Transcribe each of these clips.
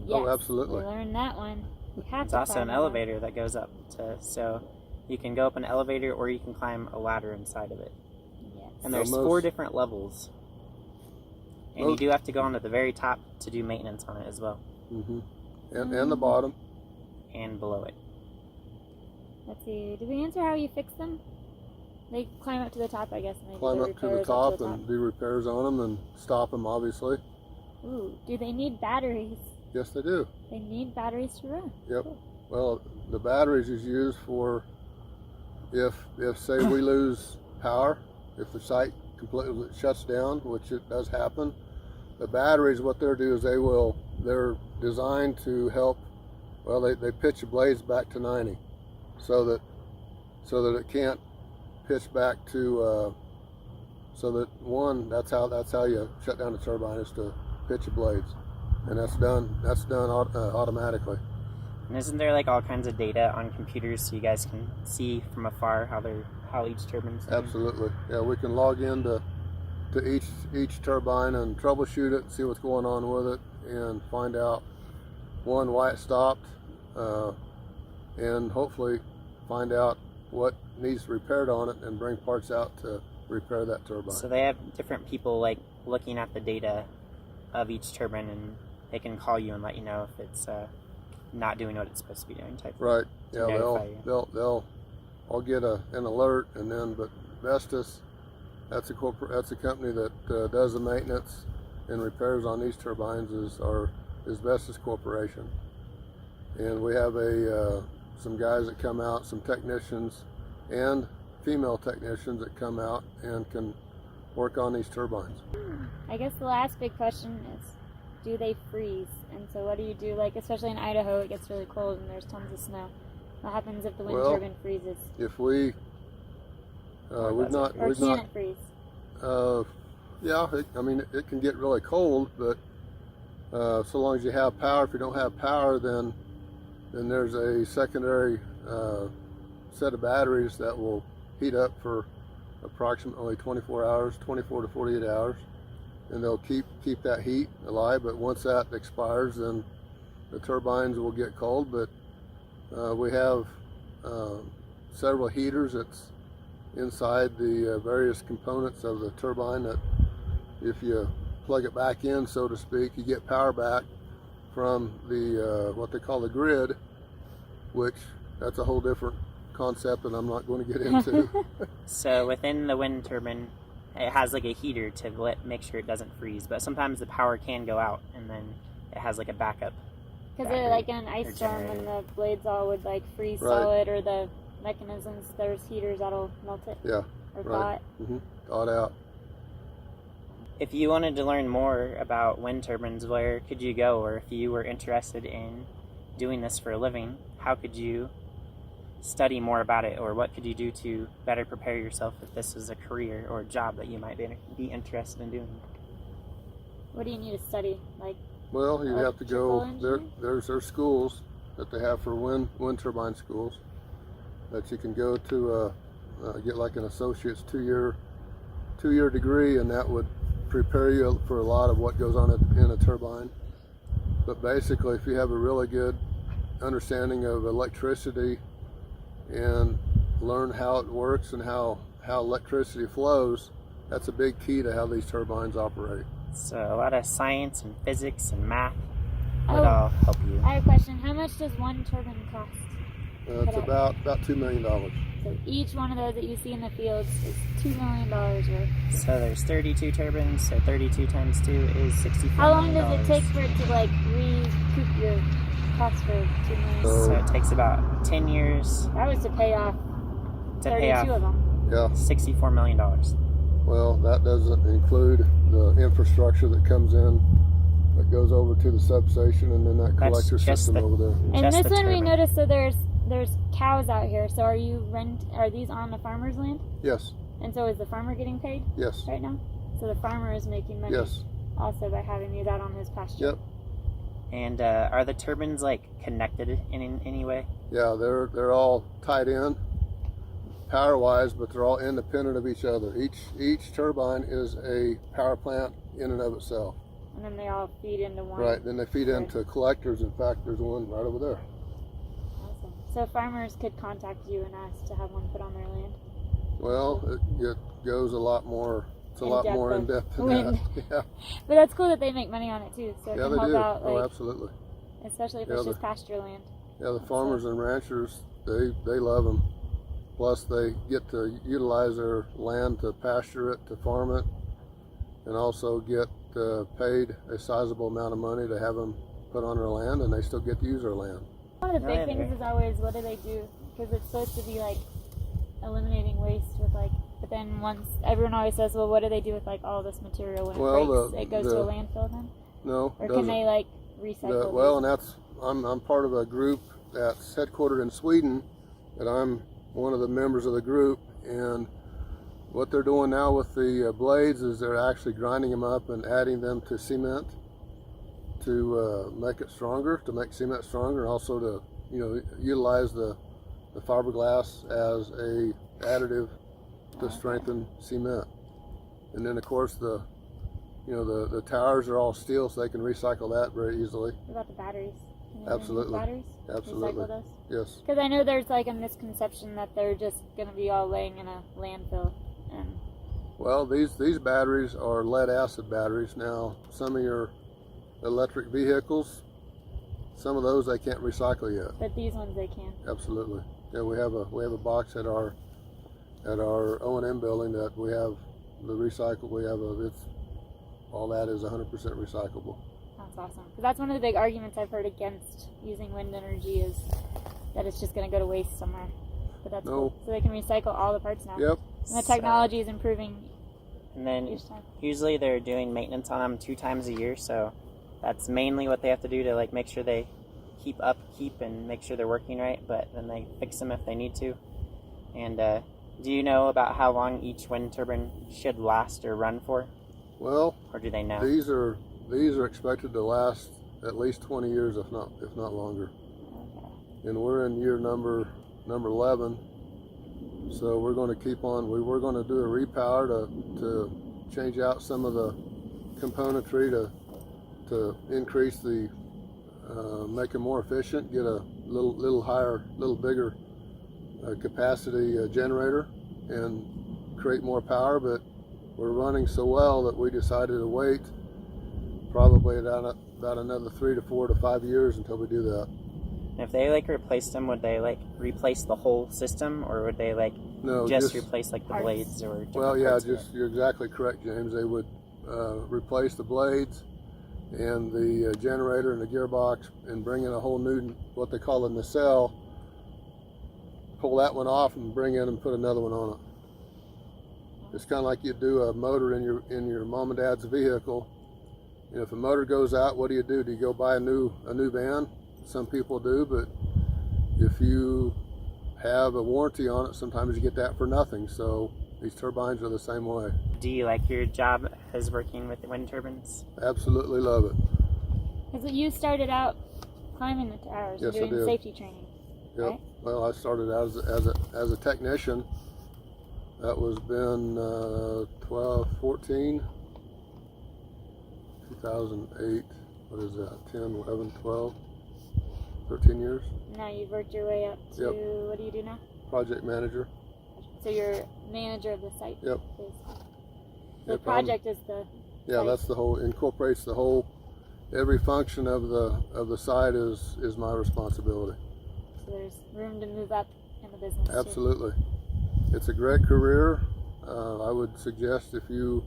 Yes, Oh, absolutely. we learned that one. It's also an elevator that goes up so you can go up an elevator or you can climb a ladder inside of it. Yes. And there's 4 different levels. And you do have to go onto the very top to do maintenance on it as well. Mm-hmm. And the bottom. And below it. Let's see. Did we answer how you fix them? They climb up to the top, I guess. And they Climb do up to the top and do repairs on them and stop them, obviously. Ooh, do they need batteries? Yes, they do. They need batteries to run. Yep. Well, the batteries is used for if say we lose power, if the site completely shuts down, which it does happen. The batteries, what they'll do is they're designed to help. Well, they pitch the blades back to 90, so that it can't pitch back to. So that that's how you shut down the turbine, is to pitch the blades, and that's done automatically. And isn't there like all kinds of data on computers so you guys can see from afar how each turbine's doing? Absolutely. Yeah, we can log into each turbine and troubleshoot it, see what's going on with it, and find out why it stopped, and hopefully find out what needs repaired on it and bring parts out to repair that turbine. So they have different people like looking at the data of each turbine, and they can call you and let you know if it's not doing what it's supposed to be doing. Right. Yeah. I'll get an alert, and then Vestas, that's a company that does the maintenance and repairs on these turbines is Vestas Corporation, and we have some guys that come out, some technicians and female technicians that come out and can work on these turbines. I guess the last big question is, do they freeze? And so what do you do, like especially in Idaho, it gets really cold and there's tons of snow. What happens if the wind turbine freezes? If we've not it freeze? Yeah, it can get really cold, but so long as you have power. If you don't have power, then there's a secondary set of batteries that will heat up for approximately 24 hours, 24 to 48 hours, and they'll keep that heat alive. But once that expires, then the turbines will get cold. But we have several heaters that's inside the various components of the turbine that if you plug it back in, so to speak, you get power back from the what they call the grid, which that's a whole different concept that I'm not going to get into. So within the wind turbine, it has like a heater to make sure it doesn't freeze, but sometimes the power can go out and then it has like a backup. Because like in an ice storm when the blades all would like freeze solid, or the mechanisms, there's heaters that'll melt it. Yeah. Or thaw it. Mm-hmm. Thaw it out. If you wanted to learn more about wind turbines, where could you go? Or if you were interested in doing this for a living, how could you study more about it? Or what could you do to better prepare yourself if this is a career or a job that you might be interested in doing? What do you need to study? Well, you have to go, there's schools that they have for wind turbine schools that you can go to get like an associate's two-year degree, and that would prepare you for a lot of what goes on in a turbine. But basically, if you have a really good understanding of electricity and learn how it works and how electricity flows, that's a big key to how these turbines operate. So a lot of science and physics and math would all help you. I have a question. How much does one turbine cost? It's about $2 million. So each one of those that you see in the fields is $2 million worth. So there's 32 turbines, so 32 times 2 is $64 How long million. does it take for it to recoup your cost for $2 million? So it takes about 10 years. That was to pay off 32 of them. Yeah. $64 million. Well, that doesn't include the infrastructure that comes in, that goes over to the substation, and then that collector system over there. And this one we noticed, so there's cows out here. So are these on the farmer's land? Yes. And so is the farmer getting paid? Yes. Right now? So the farmer is making money. Yes. Also by having these out on his pasture. Yep. And are the turbines connected in any way? Yeah, they're all tied in power-wise, but they're all independent of each other. Each turbine is a power plant in and of itself. and then they all feed into one. Right, then they feed into collectors. In fact, there's one right over there. Awesome. So farmers could contact you and ask to have one put on their land? Well, it goes a lot more, it's a lot more in depth than that. Yeah. But that's cool that they make money on it too, so it Yeah, can they help do. out, Oh, like, absolutely. especially if Yeah, it's just pasture land. Yeah, the farmers and ranchers, they love them. Plus, they get to utilize their land to pasture it, to farm it, and also get paid a sizable amount of money to have them put on their land, and they still get to use their land. One of the big things is always, what do they do? Because it's supposed to be like eliminating waste with like, but then once everyone always says, well, what do they do with like all this material when it breaks? It goes to a landfill then? No, or can they like recycle? Well, and that's I'm part of a group that's headquartered in Sweden, and I'm one of the members of the group. And what they're doing now with the blades is they're actually grinding them up and adding them to cement to make it stronger, to make cement stronger, and also to utilize the fiberglass as a additive to strengthen cement. And then of course the towers are all steel, so they can recycle that very easily. What about the batteries? Absolutely. Batteries? Absolutely. Recycle those? Yes. Because I know there's like a misconception that they're just going to be all laying in a landfill. And well, these batteries are lead acid batteries. Now, some of your electric vehicles, some of those they can't recycle yet. But these ones they can. Absolutely. Yeah, we have a box at our O&M building that we have the recycle. We have it's all that is 100% recyclable. That's awesome. Because that's one of the big arguments I've heard against using wind energy is that it's just going to go to waste somewhere. But that's cool. So they can recycle all the parts now. Yep. And the technology is improving. And then usually they're doing maintenance on them 2 times a year, so that's mainly what they have to do to like make sure they keep and make sure they're working right, but then they fix them if they need to. And do you know about how long each wind turbine should last or run for? Well, or do they know? These are expected to last at least 20 years, if not longer. Okay. And we're in year number 11, so we're going to keep on. We're going to do a repower to change out some of the componentry to increase the make them more efficient, get a little higher, little bigger capacity generator, and create more power. But we're running so well that we decided to wait probably about another 3 to 4 to 5 years until we do that. If they like replaced them, would they like replace the whole system, or would they like just replace like the blades or? Well, yeah, you're exactly correct, James. They would replace the blades and the generator and the gearbox, and bring in a whole new, what they call a nacelle. Pull that one off and bring in and put another one on it. It's kind of like you do a motor in your mom and dad's vehicle. And if a motor goes out, what do? Do you go buy a new van? Some people do, but if you have a warranty on it, sometimes you get that for nothing. So these turbines are the same way. Do you like your job as working with wind turbines? Absolutely love it. Because you started out climbing the towers and doing safety training. Yep. Right? Well, I started out as a technician. That was been 2008. What is that? 10, 11, 12, 13 years. Now you've worked your way up to, what do you do now? Project manager. So you're manager of the site. Yep. The project is the site. That's the whole, incorporates the whole, every function of the site is my responsibility. So there's room to move up in the business. Absolutely. It's a great career. I would suggest, if you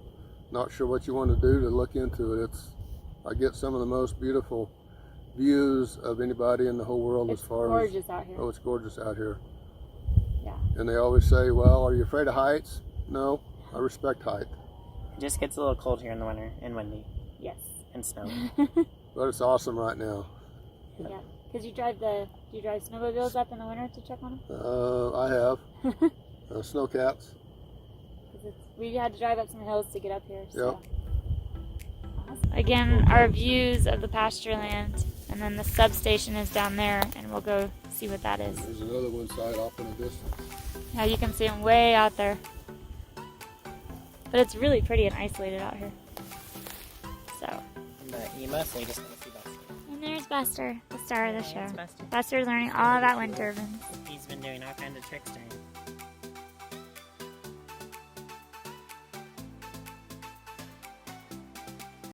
not sure what you want to do, to look into it. I get some of the most beautiful views of anybody in the whole world. It's as far gorgeous as out here. Oh, it's gorgeous out here. Yeah. And they always say, well, are you afraid of heights? No, I respect height. It just gets a little cold here in the winter and windy. Yes. And snow. But it's awesome right now. Yeah. Because do you drive snowmobiles up in the winter to check on them? I have. Snowcats. We had to drive up some hills to get up here. So. Yep. Awesome. Again, our views of the pasture land, and then the substation is down there, and we'll go see what that is. There's another one side off in the distance. Yeah, you can see them way out there. But it's really pretty and isolated out here. So, You mostly just want to see Buster. And there's Buster, the star of the show. Buster. Buster's learning all about wind turbines. He's been doing all kinds of tricks during